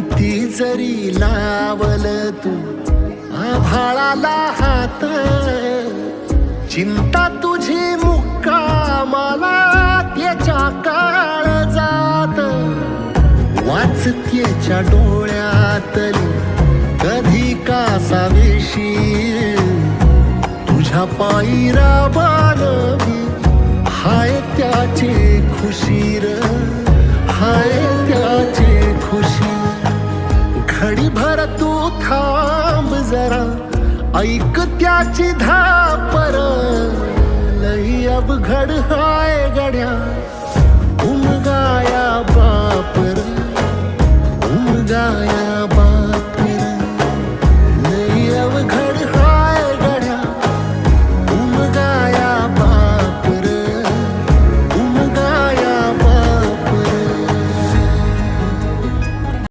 किती जरी लावल तू आभाळाला हात, चिंता तुझी मुक्कामाला त्याच्या काळजात. वाचतेच्या डोळ्यातली कधी कासाविशी, तुझ्या पायी राबानवी हाय त्याची खुशीर, हाय त्याची खुशी. घडीभर तू थांब जरा, ऐक त्याची धापर, लई अवघड हाय गड्या उमगाया बापर.